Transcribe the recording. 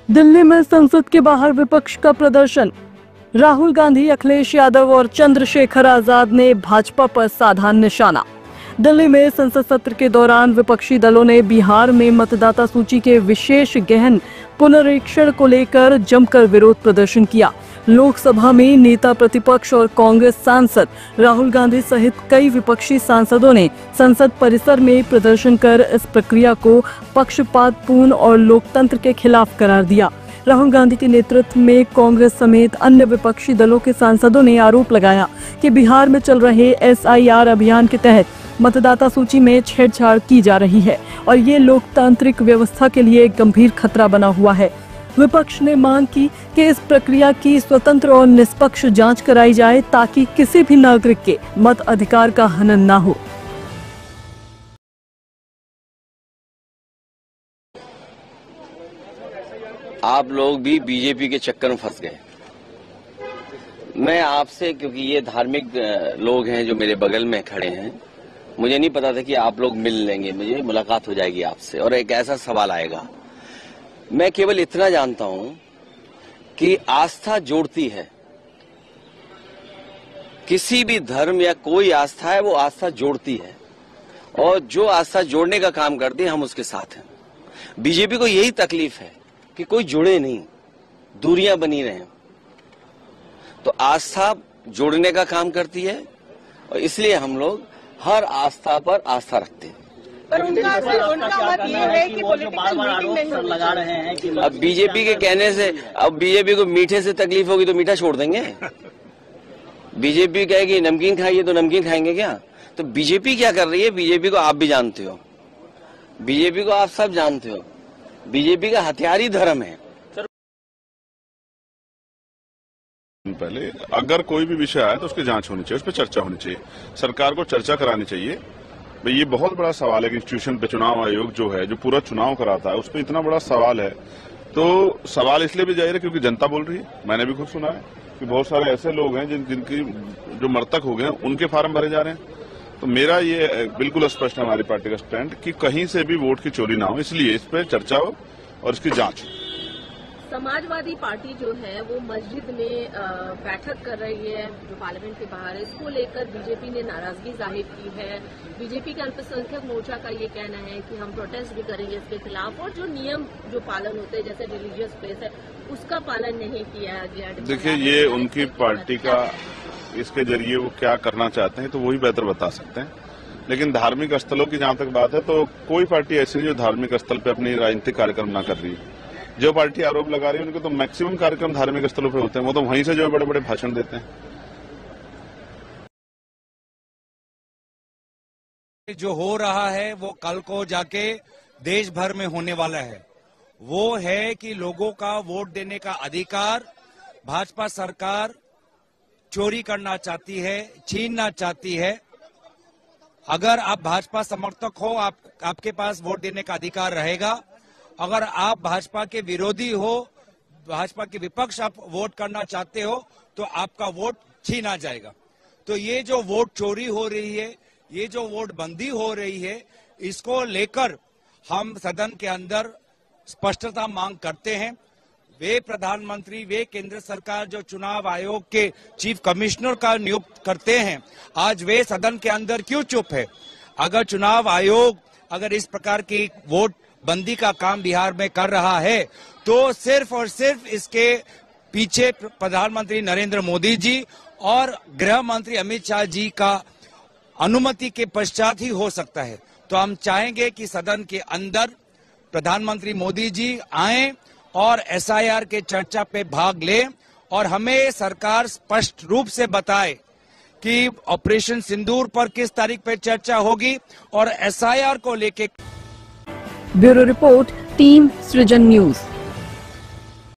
दिल्ली में संसद के बाहर विपक्ष का प्रदर्शन। राहुल गांधी, अखिलेश यादव और चंद्रशेखर आजाद ने भाजपा पर साधा निशाना। दिल्ली में संसद सत्र के दौरान विपक्षी दलों ने बिहार में मतदाता सूची के विशेष गहन पुनरीक्षण को लेकर जमकर विरोध प्रदर्शन किया। लोकसभा में नेता प्रतिपक्ष और कांग्रेस सांसद राहुल गांधी सहित कई विपक्षी सांसदों ने संसद परिसर में प्रदर्शन कर इस प्रक्रिया को पक्षपातपूर्ण और लोकतंत्र के खिलाफ करार दिया। राहुल गांधी के नेतृत्व में कांग्रेस समेत अन्य विपक्षी दलों के सांसदों ने आरोप लगाया कि बिहार में चल रहे SIR अभियान के तहत मतदाता सूची में छेड़छाड़ की जा रही है और ये लोकतांत्रिक व्यवस्था के लिए गंभीर खतरा बना हुआ है। विपक्ष ने मांग की कि इस प्रक्रिया की स्वतंत्र और निष्पक्ष जांच कराई जाए ताकि किसी भी नागरिक के मत अधिकार का हनन न हो। आप लोग भी बीजेपी के चक्कर में फंस गए। मैं आपसे, क्योंकि ये धार्मिक लोग हैं जो मेरे बगल में खड़े हैं, मुझे नहीं पता था कि आप लोग मिल लेंगे, मुझे मुलाकात हो जाएगी आपसे और एक ऐसा सवाल आएगा। मैं केवल इतना जानता हूं कि आस्था जोड़ती है। किसी भी धर्म या कोई आस्था है, वो आस्था जोड़ती है और जो आस्था जोड़ने का काम करती है हम उसके साथ हैं। बीजेपी को यही तकलीफ है कि कोई जुड़े नहीं, दूरियां बनी रहे। तो आस्था जोड़ने का काम करती है और इसलिए हम लोग हर आस्था पर आस्था रखते हैं। पर उनका मत ये है कि पॉलिटिकल मीटिंग नहीं लगा रहे हैं कि अब बीजेपी के कहने से, अब बीजेपी को मीठे से तकलीफ होगी तो मीठा छोड़ देंगे। बीजेपी कहेगी नमकीन खाइए तो नमकीन खाएंगे क्या? तो बीजेपी क्या कर रही है, बीजेपी को आप भी जानते हो, बीजेपी को आप सब जानते हो। बीजेपी का हथियार ही धर्म है। पहले अगर कोई भी विषय आए तो उसकी जांच होनी चाहिए, उस पर चर्चा होनी चाहिए, सरकार को चर्चा करानी चाहिए। भाई ये बहुत बड़ा सवाल है कि इंस्टीट्यूशन पे चुनाव आयोग जो है, जो पूरा चुनाव कराता है, उस पर इतना बड़ा सवाल है। तो सवाल इसलिए भी जाहिर है क्योंकि जनता बोल रही है। मैंने भी खुद सुना है कि बहुत सारे ऐसे लोग हैं जिनकी जो मृतक हो गए उनके फार्म भरे जा रहे हैं। तो मेरा ये बिल्कुल स्पष्ट है हमारी पार्टी का स्टैंड कि कहीं से भी वोट की चोरी ना हो, इसलिए इस पर चर्चा हो और इसकी जांच हो। समाजवादी पार्टी जो है वो मस्जिद में बैठक कर रही है जो पार्लियामेंट के बाहर है, इसको लेकर बीजेपी ने नाराजगी जाहिर की है। बीजेपी के अल्पसंख्यक मोर्चा का ये कहना है कि हम प्रोटेस्ट भी करेंगे इसके खिलाफ और जो नियम जो पालन होते हैं जैसे रिलीजियस प्लेस है उसका पालन नहीं किया गया। देखिए ये उनकी पार्टी का, इसके जरिए वो क्या करना चाहते हैं तो वही बेहतर बता सकते हैं। लेकिन धार्मिक स्थलों की जहां तक बात है तो कोई पार्टी ऐसी नहीं जो धार्मिक स्थल पे अपनी राजनीतिक कार्यक्रम ना कर रही है। जो पार्टी आरोप लगा रही है उनके तो मैक्सिमम कार्यक्रम धार्मिक स्थलों पे होते हैं, वो तो वहीं से जो बड़े बड़े भाषण देते हैं। जो हो रहा है वो कल को जाके देश भर में होने वाला है। वो है कि लोगों का वोट देने का अधिकार भाजपा सरकार चोरी करना चाहती है, छीनना चाहती है। अगर आप भाजपा समर्थक हो, आपके पास वोट देने का अधिकार रहेगा। अगर आप भाजपा के विरोधी हो, भाजपा के विपक्ष आप वोट करना चाहते हो तो आपका वोट छीना जाएगा। तो ये जो वोट चोरी हो रही है, ये जो वोट बंदी हो रही है, इसको लेकर हम सदन के अंदर स्पष्टता मांग करते हैं। वे प्रधानमंत्री, वे केंद्र सरकार जो चुनाव आयोग के चीफ कमिश्नर का नियुक्त करते हैं, आज वे सदन के अंदर क्यों चुप है? अगर चुनाव आयोग अगर इस प्रकार की वोट बंदी का काम बिहार में कर रहा है तो सिर्फ और सिर्फ इसके पीछे प्रधानमंत्री नरेंद्र मोदी जी और गृह मंत्री अमित शाह जी का अनुमति के पश्चात ही हो सकता है। तो हम चाहेंगे कि सदन के अंदर प्रधानमंत्री मोदी जी आए और SIR के चर्चा पे भाग लें और हमें सरकार स्पष्ट रूप से बताए कि ऑपरेशन सिंदूर पर किस तारीख पे चर्चा होगी और SIR को लेके। ब्यूरो रिपोर्ट, टीम सृजन न्यूज।